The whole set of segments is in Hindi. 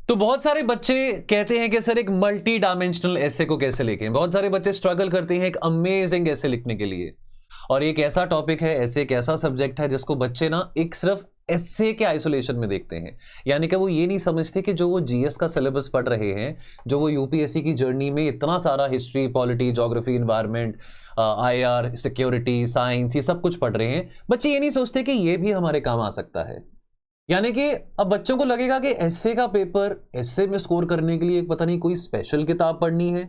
तो बहुत सारे बच्चे कहते हैं कि सर एक मल्टी डायमेंशनल ऐसे को कैसे लिखें। बहुत सारे बच्चे स्ट्रगल करते हैं एक अमेजिंग ऐसे लिखने के लिए। और एक ऐसा टॉपिक है, ऐसे एक ऐसा सब्जेक्ट है जिसको बच्चे ना एक सिर्फ ऐसे के आइसोलेशन में देखते हैं। यानी कि वो ये नहीं समझते कि जो वो जीएस का सिलेबस पढ़ रहे हैं, जो वो यूपीएससी की जर्नी में इतना सारा history, polity, geography, environment, IR, security, science, ये सब कुछ पढ़ रहे हैं, बच्चे ये नहीं सोचते कि ये भी हमारे काम आ सकता है। यानी कि अब बच्चों को लगेगा कि एसए का पेपर, एसए में स्कोर करने के लिए पता नहीं कोई स्पेशल किताब पढ़नी है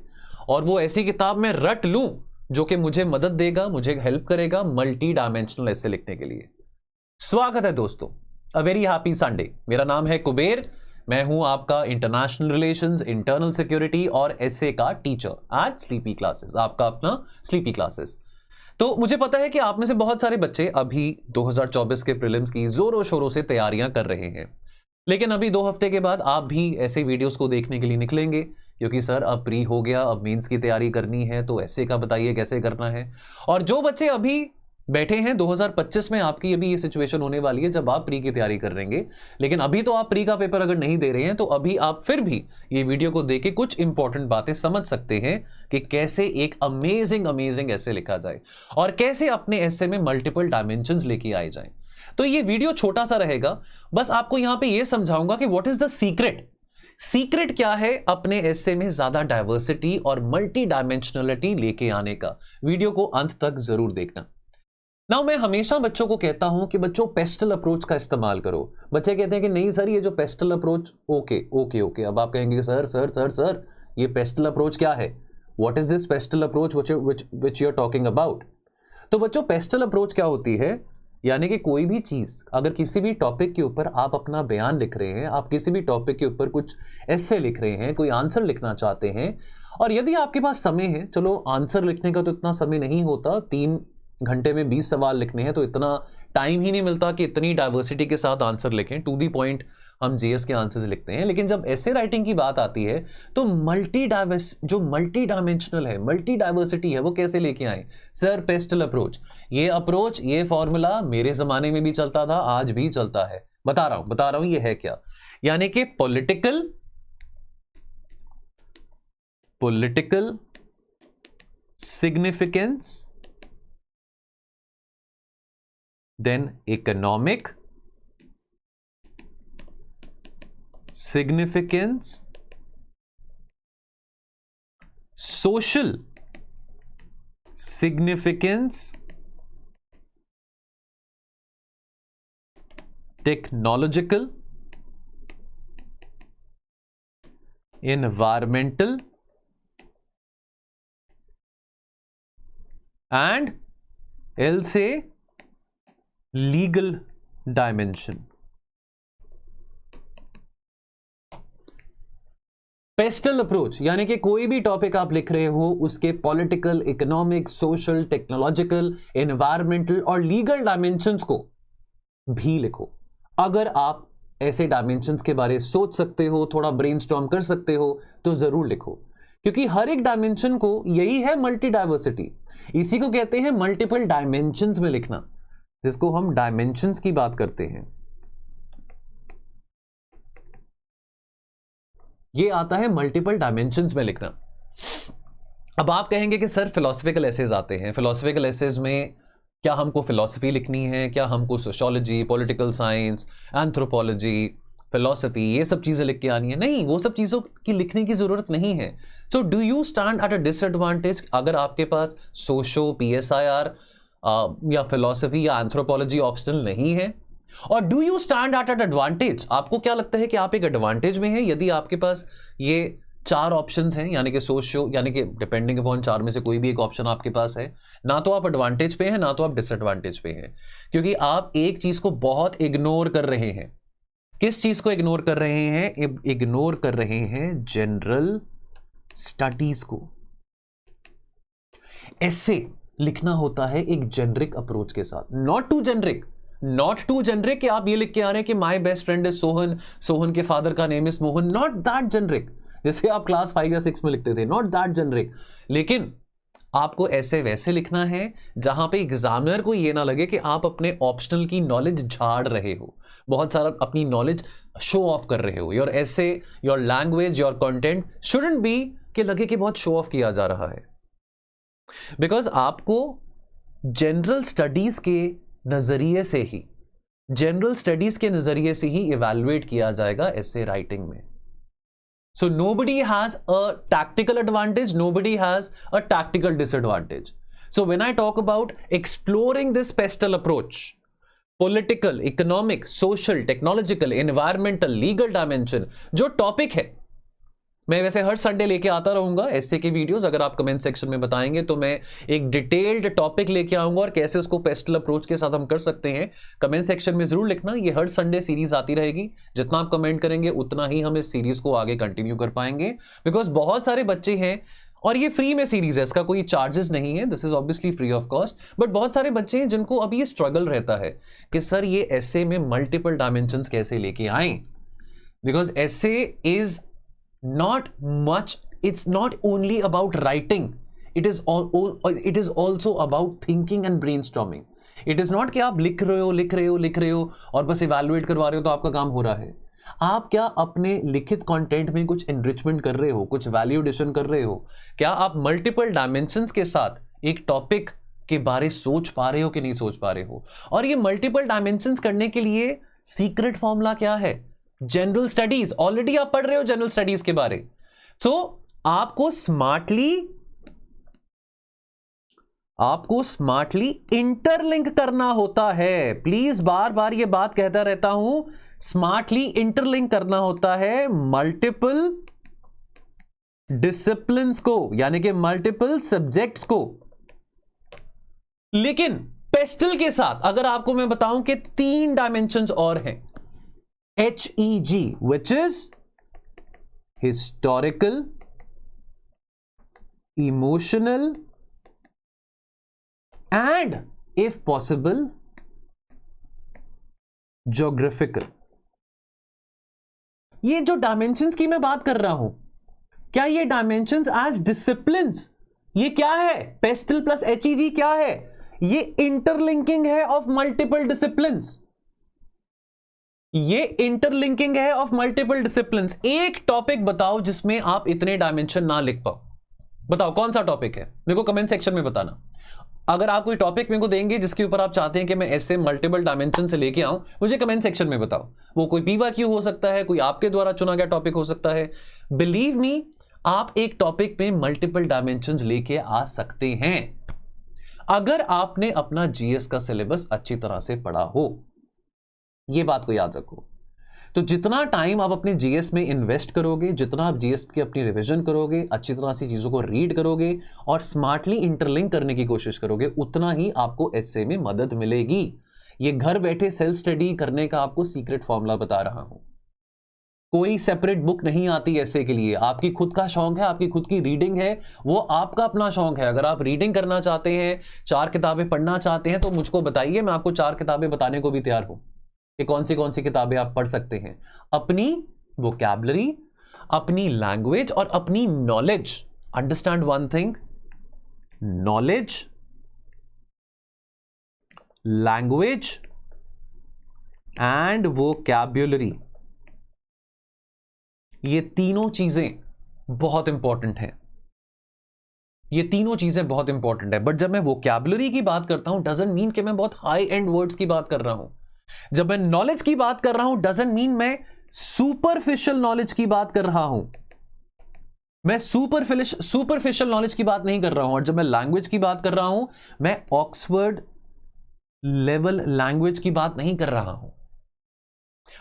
और वो ऐसी किताब में रट लूं जो कि मुझे मदद देगा, मुझे हेल्प करेगा मल्टी डायमेंशनल एसे लिखने के लिए। स्वागत है दोस्तों, अ वेरी हैप्पी संडे। मेरा नाम है कुबेर, मैं हूं आपका इंटरनेशनल रिलेशंस, इंटरनल सिक्योरिटी और एसए का टीचर एट स्लीपी क्लासेस, आपका अपना स्लीपी क्लासेस। तो मुझे पता है कि आप में से बहुत सारे बच्चे अभी 2024 के प्रीलिम्स की जोरों शोरों से तैयारियां कर रहे हैं, लेकिन अभी 2 हफ्ते के बाद आप भी ऐसे वीडियोस को देखने के लिए निकलेंगे क्योंकि सर अब प्री हो गया, अब मेंस की तैयारी करनी है, तो ऐसे का बताइए कैसे करना है। और जो बच्चे अभी बैठे हैं 2025 में, आपकी अभी ये सिचुएशन होने वाली है जब आप प्री की तैयारी कर रहेंगे, लेकिन अभी तो आप प्री का पेपर अगर नहीं दे रहे हैं तो अभी आप फिर भी ये वीडियो को देख के कुछ इंपॉर्टेंट बातें समझ सकते हैं कि कैसे एक अमेजिंग ऐसे लिखा जाए और कैसे अपने ऐसे में मल्टीपल डायमेंशंस लेके आए जाए। तो ये वीडियो छोटा सा रहेगा, बस आपको यहां पे ये समझाऊंगा कि व्हाट इज द सीक्रेट क्या है अपने एसे में ज्यादा डाइवर्सिटी और मल्टी डायमेंशनलिटी लेके आने का। वीडियो को अंत तक जरूर देखना। नाउ मैं हमेशा बच्चों को कहता हूं कि बच्चों पेस्टल अप्रोच का इस्तेमाल करो। बच्चे कहते हैं कि नहीं सर ये जो पेस्टल अप्रोच, ओके। अब आप कहेंगे सर ये पेस्टल अप्रोच क्या है? What is this pestle approach which you are talking about? तो बच्चों पेस्टल अप्रोच क्या होती है, यानी कि कोई भी चीज, अगर किसी भी टॉपिक के ऊपर आप अपना बयान लिख रहे हैं, आप किसी भी टॉपिक के ऊपर कुछ एस्से लिख रहे हैं, कोई आंसर लिखना चाहते हैं, और यदि आपके पास समय है, चलो आंसर लिखने का तो इतना समय नहीं होता, 3 घंटे में 20 सवाल लिखने हैं तो इतना टाइम ही नहीं मिलता कि इतनी डाइवर्सिटी के साथ आंसर लिखें। टू दी पॉइंट हम जीएस के आंसर्स लिखते हैं, लेकिन जब ऐसे राइटिंग की बात आती है तो मल्टी डायमेंशनल है, मल्टी डाइवर्सिटी है, वो कैसे लेके आए? सर पेस्टल अप्रोच, ये फॉर्मूला मेरे जमाने में भी चलता था, आज भी चलता है। बता रहा हूं ये है क्या। यानी कि political significance, then economic significance, social significance, technological, environmental and L say legal dimension. Pastel approach यानी कि कोई भी टॉपिक आप लिख रहे हो उसके political, economic, social, technological, environmental और लीगल डायमेंशंस को भी लिखो। अगर आप ऐसे डायमेंशंस के बारे सोच सकते हो, थोड़ा ब्रेनस्टॉर्म कर सकते हो, तो जरूर लिखो, क्योंकि हर एक डायमेंशन को, यही है मल्टी डाइवर्सिटी, इसी को कहते हैं मल्टीपल डायमेंशंस में लिखना, जिसको हम डायमेंशंस की बात करते हैं। ये आता है मल्टीपल डायमेंशंस में लिखना। अब आप कहेंगे कि सर फिलोसफिकल एसेज आते हैं, फिलोसफिकल एसेज में क्या हमको फिलॉसफी लिखनी है, क्या हमको sociology, political science, anthropology, philosophy, ये सब चीजें लिख के आनी है? नहीं, वो सब चीजों की लिखने की जरूरत नहीं है। So do you stand at a disadvantage अगर आपके पास सोशो, पीएसआईआर या फिलॉसफी या एंथ्रोपोलॉजी ऑप्शनल नहीं है? और do you stand at an advantage, आपको क्या लगता है कि आप एक एडवांटेज में हैं यदि आपके पास ये 4 ऑप्शंस हैं, यानी कि सोशो, यानी कि डिपेंडिंग अपॉन 4 में से कोई भी एक ऑप्शन आपके पास है, ना तो आप एडवांटेज पे हैं ना तो आप डिसएडवांटेज पे हैं, क्योंकि आप एक चीज को बहुत इग्नोर कर रहे हैं। किस चीज को इग्नोर कर रहे हैं? इग्नोर कर रहे हैं जनरल स्टडीज को। ऐसे लिखना होता है एक जेनरिक अप्रोच के साथ, नॉट टू जेनरिक कि आप ये लिख के आ रहे हैं कि my best friend is Sohan, Sohan के फादर का name is Mohan, not that generic, जैसे आप क्लास 5 या 6 में लिखते थे, नॉट दैट जेनरिक। लेकिन आपको ऐसे वैसे लिखना है जहां पे एग्जामिनर को ये ना लगे कि आप अपने ऑप्शनल की नॉलेज झाड़ रहे हो, बहुत सारा अपनी नॉलेज शो ऑफ कर रहे हो। योर ऐसे, your language, your content shouldn't be कि लगे कि बहुत शो ऑफ किया जा रहा है। बिकॉज आपको जनरल स्टडीज के नजरिए से ही, जनरल स्टडीज के नजरिए से ही इवैल्यूएट किया जाएगा ऐसे राइटिंग में। So nobody has a tactical advantage, nobody has a tactical disadvantage. So when I talk about exploring this pestle approach, political, economic, social, technological, environmental, legal dimension, जो topic है, मैं वैसे हर संडे लेके आता रहूंगा ऐसे के वीडियोस। अगर आप कमेंट सेक्शन में बताएंगे तो मैं एक डिटेल्ड टॉपिक लेके आऊंगा और कैसे उसको पेस्टल अप्रोच के साथ हम कर सकते हैं, कमेंट सेक्शन में जरूर लिखना। ये हर संडे सीरीज आती रहेगी, जितना आप कमेंट करेंगे उतना ही हम इस सीरीज को आगे कंटिन्यू कर पाएंगे। बिकॉज बहुत सारे बच्चे हैं, और ये फ्री में सीरीज है, इसका कोई चार्जेस नहीं है, this is obviously free of cost, but बहुत सारे बच्चे हैं जिनको अभी ये स्ट्रगल रहता है कि सर ये ऐसे में मल्टीपल डायमेंशंस कैसे लेके आए। बिकॉज ऐसे is not much, it's not only about writing, it is also about thinking and brainstorming. It is not कि आप लिख रहे हो और बस इवैल्यूएट करवा रहे हो तो आपका काम हो रहा है। आप क्या अपने लिखित कंटेंट में कुछ एनरिचमेंट कर रहे हो, कुछ वैल्यू एडिशन कर रहे हो? क्या आप मल्टीपल डायमेंशंस के साथ एक टॉपिक के बारे सोच पा रहे हो कि नहीं सोच पा रहे हो? और ये मल्टीपल डायमेंशंस करने के लिए सीक्रेट फॉर्मूला क्या है? General studies. ऑलरेडी आप पढ़ रहे हो जनरल स्टडीज के बारे, तो आपको स्मार्टली इंटरलिंक करना होता है। प्लीज बार बार ये बात कहता रहता हूं, स्मार्टली इंटरलिंक करना होता है मल्टीपल डिसिप्लिन्स को, यानी कि मल्टीपल सब्जेक्ट्स को। लेकिन पेस्टल के साथ अगर आपको मैं बताऊं कि 3 डायमेंशंस और हैं, HEG, which is historical, emotional and if possible geographical। ये जो डायमेंशंस की मैं बात कर रहा हूं, क्या ये डायमेंशंस एज डिसिप्लिन्स, ये क्या है? पेस्टल प्लस HEG क्या है? ये इंटरलिंकिंग है ऑफ मल्टीपल डिसिप्लिन्स। ये इंटरलिंकिंग है ऑफ मल्टीपल डिसिप्लिन्स। एक टॉपिक बताओ जिसमें आप इतने डायमेंशन ना लिख पाओ, बताओ कौन सा टॉपिक है? मेरे को कमेंट सेक्शन में बताना। अगर आप कोई टॉपिक मेरे को देंगे जिसके ऊपर आप चाहते हैं कि मैं ऐसे मल्टीपल डायमेंशन से लेके आऊं, मुझे कमेंट सेक्शन में बताओ। वो कोई PYQ हो सकता है, कोई आपके द्वारा चुना गया टॉपिक हो सकता है। बिलीव मी, आप एक टॉपिक में मल्टीपल डायमेंशन लेके आ सकते हैं अगर आपने अपना GS का सिलेबस अच्छी तरह से पढ़ा हो। ये बात को याद रखो। तो जितना टाइम आप अपने GS में इन्वेस्ट करोगे, जितना आप GS की अपनी रिवीजन करोगे, अच्छी तरह से चीजों को रीड करोगे और स्मार्टली इंटरलिंक करने की कोशिश करोगे, उतना ही आपको एस्से में मदद मिलेगी। ये घर बैठे सेल्फ स्टडी करने का आपको सीक्रेट फॉर्मूला बता रहा हूं। कोई सेपरेट बुक नहीं आती एस्से के लिए। आपकी खुद का शौक है, आपकी खुद की रीडिंग है, वो आपका अपना शौक है। अगर आप रीडिंग करना चाहते हैं, 4 किताबें पढ़ना चाहते हैं, तो मुझको बताइए, मैं आपको 4 किताबें बताने को भी तैयार हूं कि कौन सी किताबें आप पढ़ सकते हैं। अपनी वोकैबुलरी, अपनी लैंग्वेज और अपनी knowledge. Understand one thing, knowledge, language and vocabulary, ये तीनों चीजें बहुत इंपॉर्टेंट हैं। ये तीनों चीजें बहुत इंपॉर्टेंट है। बट जब मैं वोकैबुलरी की बात करता हूं, डजंट मीन कि मैं बहुत हाई एंड वर्ड्स की बात कर रहा हूं। जब मैं नॉलेज की बात कर रहा हूं, डजंट मीन मैं सुपरफिशियल नॉलेज की बात कर रहा हूं। मैं सुपरफिशियल नॉलेज की बात नहीं कर रहा हूं। और जब मैं लैंग्वेज की बात कर रहा हूं, मैं ऑक्सफोर्ड लेवल लैंग्वेज की बात नहीं कर रहा हूं।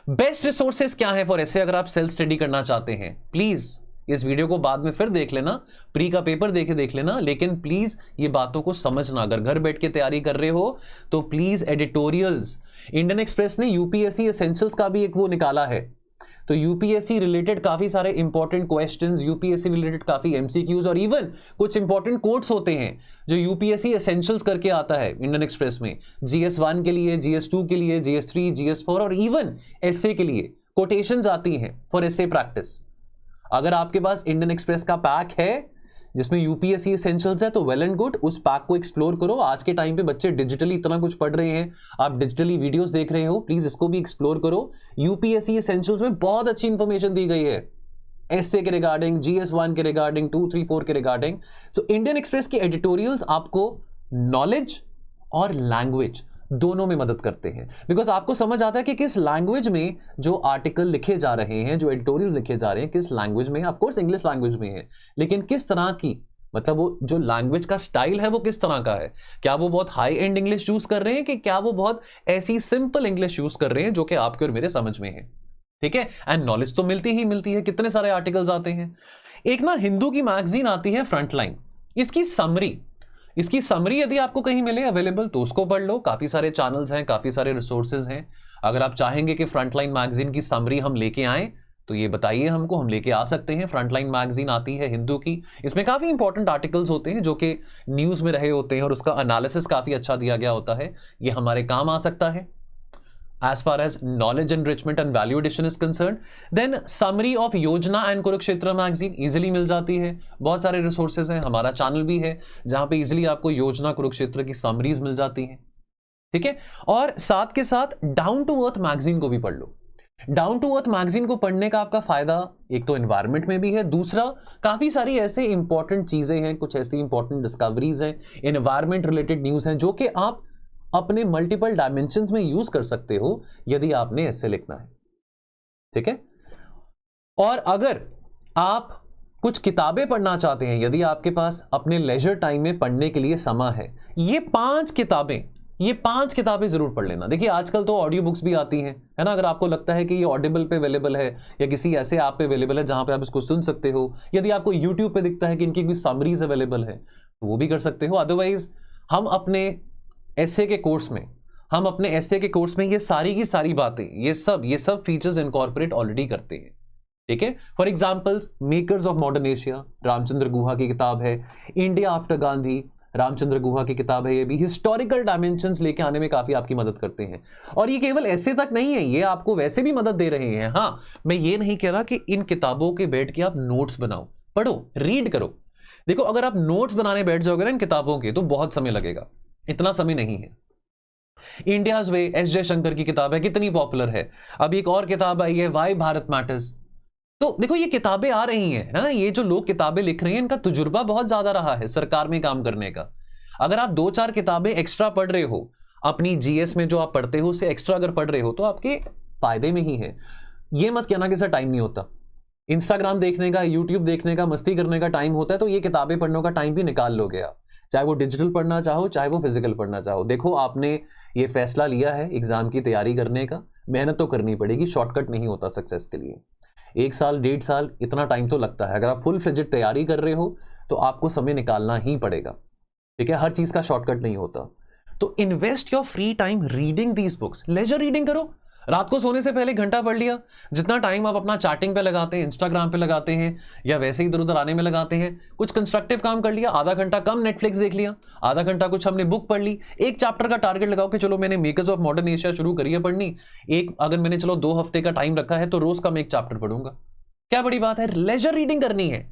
बेस्ट रिसोर्सेज क्या है फॉर ऐसे, अगर आप सेल्फ स्टडी करना चाहते हैं? प्लीज इस वीडियो को बाद में फिर देख लेना, प्री का पेपर देख लेना, लेकिन प्लीज ये बातों को समझना। अगर घर बैठ के तैयारी कर रहे हो तो प्लीज एडिटोरियल्स, इंडियन एक्सप्रेस ने यूपीएससी एसेंशियल्स का भी एक वो निकाला है, तो यूपीएससी रिलेटेड काफी सारे इंपॉर्टेंट क्वेश्चंस, यूपीएससी रिलेटेड काफी एमसीक्यूज और इवन कुछ इंपॉर्टेंट कोट्स होते हैं जो यूपीएससी एसेंशियल्स करके आता है इंडियन एक्सप्रेस में। GS1 के लिए, GS2 के लिए, GS3, GS4 और इवन एसए के लिए कोटेशंस आती हैं फॉर एसए प्रैक्टिस। अगर आपके पास इंडियन एक्सप्रेस का पैक है, जिसमें यूपीएससी एसेंशियल्स है, तो वेल एंड गुड, उस पैक को एक्सप्लोर करो। आज के टाइम पे बच्चे डिजिटली इतना कुछ पढ़ रहे हैं, आप डिजिटली वीडियोस देख रहे हो, प्लीज इसको भी एक्सप्लोर करो। यूपीएससी एसेंशियल्स में बहुत अच्छी इंफॉर्मेशन दी गई है, एसए के रिगार्डिंग, GS1 के रिगार्डिंग, 2, 3, 4 के रिगार्डिंग। तो इंडियन एक्सप्रेस की एडिटोरियल्स आपको नॉलेज और लैंग्वेज दोनों में मदद करते हैं, बिकॉज आपको समझ आता है कि किस लैंग्वेज में जो आर्टिकल लिखे जा रहे हैं, जो एडिटोरियल लिखे जा रहे हैं, किस लैंग्वेज में, ऑफ कोर्स इंग्लिश लैंग्वेज में है, लेकिन किस तरह की, मतलब वो जो लैंग्वेज का स्टाइल है वो किस तरह का है। क्या वो बहुत हाई एंड इंग्लिश यूज कर रहे हैं कि क्या वो बहुत ऐसी सिंपल इंग्लिश यूज कर रहे हैं जो कि आपके और मेरे समझ में है। ठीक है, एंड नॉलेज तो मिलती ही मिलती है, कितने सारे आर्टिकल्स आते हैं। एक ना हिंदू की मैगजीन आती है फ्रंटलाइन, इसकी समरी यदि आपको कहीं मिले अवेलेबल तो उसको पढ़ लो। काफी सारे चैनल्स हैं, काफी सारे रिसोर्सेज हैं। अगर आप चाहेंगे कि फ्रंटलाइन मैगजीन की समरी हम लेके आएं तो ये बताइए हमको, हम लेके आ सकते हैं। फ्रंटलाइन मैगजीन आती है हिंदू की, इसमें काफी इंपॉर्टेंट आर्टिकल्स होते हैं जो कि न्यूज में रहे होते हैं और उसका एनालिसिस काफी अच्छा दिया गया होता है। ये हमारे काम आ सकता है as far as knowledge enrichment and value addition is concerned. Then summary of योजना and कुरुक्षेत्र मैगजीन इजिली मिल जाती है। बहुत सारे रिसोर्सेज हैं, हमारा चैनल भी है जहां पे इजिली आपको योजना कुरुक्षेत्र की समरीज मिल जाती हैं। ठीक है, और साथ के साथ डाउन टू अर्थ मैगजीन को भी पढ़ लो। डाउन टू अर्थ मैगजीन को पढ़ने का आपका फायदा एक तो एनवायरमेंट में भी है, दूसरा काफी सारी ऐसे इंपॉर्टेंट चीजें हैं, कुछ ऐसी इंपॉर्टेंट डिस्कवरीज हैं, एनवायरमेंट रिलेटेड न्यूज हैं जो कि आप अपने मल्टीपल डायमेंशंस में यूज कर सकते हो यदि आपने ऐसे लिखना है। ठीक है, और अगर आप कुछ किताबें पढ़ना चाहते हैं, यदि आपके पास अपने लेजर टाइम में पढ़ने के लिए समय है, ये पांच किताबें जरूर पढ़ लेना। देखिए आजकल तो ऑडियो बुक्स भी आती हैं, है ना। अगर आपको लगता है कि ये ऑडिबल पे अवेलेबल है या किसी ऐसे ऐप पे अवेलेबल है जहां पे आप इसको सुन सकते हो, यदि आपको यूट्यूब पे दिखता है कि इनकी कोई समरीज अवेलेबल है तो वो भी कर सकते हो। अदरवाइज हम अपने एसए के कोर्स में ये सारी की सारी बातें, ये सब फीचर्स इनकॉर्पोरेट ऑलरेडी करते हैं। ठीक है, for example makers of modern Asia, Ramachandra Guha की किताब है। इंडिया आफ्टर गांधी, रामचंद्र गुहा की किताब है। ये भी हिस्टोरिकल डायमेंशंस लेके आने में काफी आपकी मदद करते हैं। और ये केवल ऐसे तक नहीं है, ये आपको वैसे भी मदद दे रहे हैं। हाँ, मैं ये नहीं कह रहा कि इन किताबों के बैठ के आप नोट्स बनाओ, पढ़ो, रीड करो। देखो अगर आप नोट्स बनाने बैठ जाओगे ना इन किताबों के तो बहुत समय लगेगा, इतना समय नहीं है। इंडियाज वे, एस जयशंकर की किताब है, कितनी पॉपुलर है। अब एक और किताब आई है, वाई भारत मैटर्स। तो देखो ये किताबें आ रही हैं, है ना। ये जो लोग किताबें लिख रहे हैं इनका तजुर्बा बहुत ज्यादा रहा है सरकार में काम करने का। अगर आप 2-4 किताबें एक्स्ट्रा पढ़ रहे हो, अपनी जीएस में जो आप पढ़ते हो उससे एक्स्ट्रा अगर पढ़ रहे हो तो आपके फायदे में ही है। ये मत कहना कि सर टाइम नहीं होता। इंस्टाग्राम देखने का, यूट्यूब देखने का, मस्ती करने का टाइम होता है, तो ये किताबें पढ़ने का टाइम भी निकाल लोगे आप, चाहे वो डिजिटल पढ़ना चाहो, चाहे वो फिजिकल पढ़ना चाहो। देखो आपने ये फैसला लिया है एग्जाम की तैयारी करने का, मेहनत तो करनी पड़ेगी, शॉर्टकट नहीं होता सक्सेस के लिए। 1 साल 1.5 साल इतना टाइम तो लगता है। अगर आप फुल फ्लेजेड तैयारी कर रहे हो तो आपको समय निकालना ही पड़ेगा। ठीक है, हर चीज का शॉर्टकट नहीं होता। तो invest your free time reading these books, leisure reading करो। रात को सोने से पहले 1 घंटा पढ़ लिया। जितना टाइम आप अपना चैटिंग पे लगाते हैं, इंस्टाग्राम पे लगाते हैं या वैसे इधर उधर आने में लगाते हैं, कुछ कंस्ट्रक्टिव काम कर लिया। आधा घंटा कम नेटफ्लिक्स देख लिया, आधा घंटा कुछ हमने बुक पढ़ ली। एक चैप्टर का टारगेट लगाओ कि चलो मैंने मेकर्स ऑफ मॉडर्न एशिया शुरू करी है पढ़नी, अगर मैंने चलो 2 हफ्ते का टाइम रखा है तो रोज का मैं 1 चैप्टर पढ़ूंगा। क्या बड़ी बात है, लेजर रीडिंग करनी है।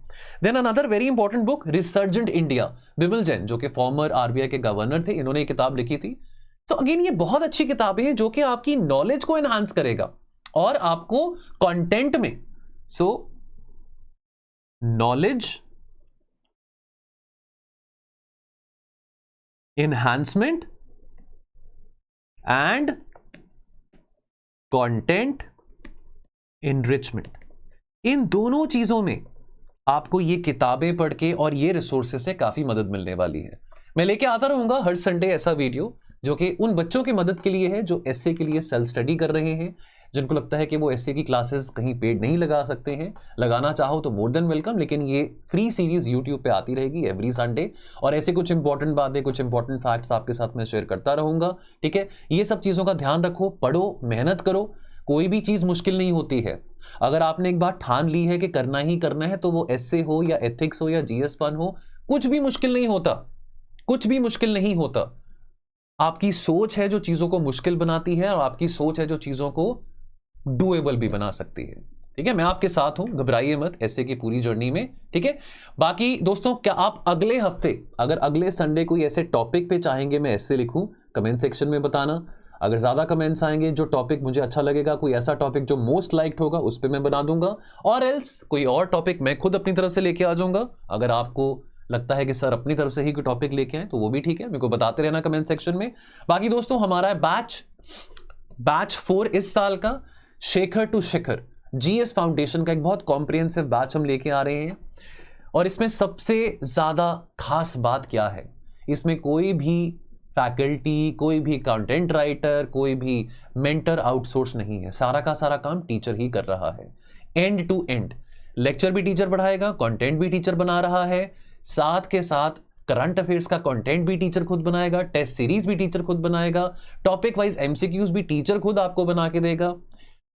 Then another very important book, resurgent India, Bimal Jain जो कि फॉर्मर आरबीआई के गवर्नर थे, इन्होंने एक किताब लिखी थी। तो अगेन ये बहुत अच्छी किताबें हैं जो कि आपकी नॉलेज को एनहांस करेगा और आपको कंटेंट में, so knowledge enhancement and content enrichment, इन दोनों चीजों में आपको ये किताबें पढ़ के और ये रिसोर्सेज से काफी मदद मिलने वाली है। मैं लेके आता रहूंगा हर संडे ऐसा वीडियो जो कि उन बच्चों की मदद के लिए है जो एसए के लिए सेल्फ स्टडी कर रहे हैं, जिनको लगता है कि वो एसए की क्लासेस कहीं पेड नहीं लगा सकते हैं। लगाना चाहो तो मोर देन वेलकम, लेकिन ये फ्री सीरीज यूट्यूब पे आती रहेगी एवरी संडे, और ऐसे कुछ इंपॉर्टेंट बातें, कुछ इंपॉर्टेंट फैक्ट्स आपके साथ मैं शेयर करता रहूंगा। ठीक है, ये सब चीजों का ध्यान रखो, पढ़ो, मेहनत करो। कोई भी चीज मुश्किल नहीं होती है। अगर आपने एक बार ठान ली है कि करना ही करना है, तो वो एसए हो या एथिक्स हो या GS1 हो, कुछ भी मुश्किल नहीं होता, कुछ भी मुश्किल नहीं होता। आपकी सोच है जो चीजों को मुश्किल बनाती है और आपकी सोच है जो चीजों को डूएबल भी बना सकती है। ठीक है, मैं आपके साथ हूं, घबराइए मत ऐसे की पूरी जर्नी में। ठीक है, बाकी दोस्तों क्या आप अगले हफ्ते, अगर अगले संडे कोई ऐसे टॉपिक पे चाहेंगे मैं ऐसे लिखूं, कमेंट सेक्शन में बताना। अगर ज्यादा कमेंट्स आएंगे, जो टॉपिक मुझे अच्छा लगेगा, कोई ऐसा टॉपिक जो मोस्ट लाइक्ड होगा उस पर मैं बना दूंगा, और एल्स कोई और टॉपिक मैं खुद अपनी तरफ से लेके आ जाऊंगा। अगर आपको लगता है कि सर अपनी तरफ से ही कोई टॉपिक लेके आए तो वो भी ठीक है, मेरे को बताते रहना कमेंट सेक्शन में। बाकी दोस्तों हमारा बैच 4 इस साल का Shekhar to Shikhar GS foundation का एक बहुत कॉम्प्रिहेंसिव बैच हम लेके आ रहे हैं। और इसमें सबसे ज्यादा खास बात क्या है, इसमें कोई भी फैकल्टी, कोई भी कंटेंट राइटर, कोई भी मेंटर आउटसोर्स नहीं है, सारा का सारा काम टीचर ही कर रहा है, एंड टू एंड। लेक्चर भी टीचर पढ़ाएगा, कंटेंट भी टीचर बना रहा है, साथ के साथ करंट अफेयर्स का कंटेंट भी टीचर खुद बनाएगा, टेस्ट सीरीज भी टीचर खुद बनाएगा, टॉपिक वाइज एमसीक्यूज भी टीचर खुद आपको बना के देगा।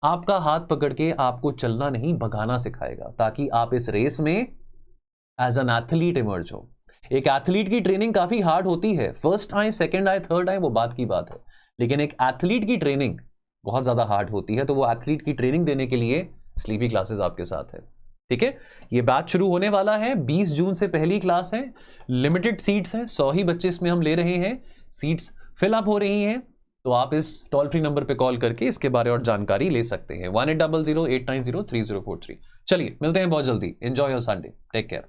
आपका हाथ पकड़ के आपको चलना नहीं भगाना सिखाएगा, ताकि आप इस रेस में एज एन एथलीट इमर्ज हो। एक एथलीट की ट्रेनिंग काफी हार्ड होती है, फर्स्ट आए, सेकंड आए, थर्ड आए, वो बात की बात है, लेकिन एक एथलीट की ट्रेनिंग बहुत ज्यादा हार्ड होती है। तो वो एथलीट की ट्रेनिंग देने के लिए स्लीपी क्लासेस आपके साथ है। ठीक है, ये बैच शुरू होने वाला है, 20 जून से पहली क्लास है, लिमिटेड सीट्स हैं, 100 ही बच्चे इसमें हम ले रहे हैं, सीट्स फिल अप हो रही हैं। तो आप इस टोल फ्री नंबर पे कॉल करके इसके बारे और जानकारी ले सकते हैं, 1800 890 3043। चलिए मिलते हैं बहुत जल्दी। Enjoy your Sunday, take care.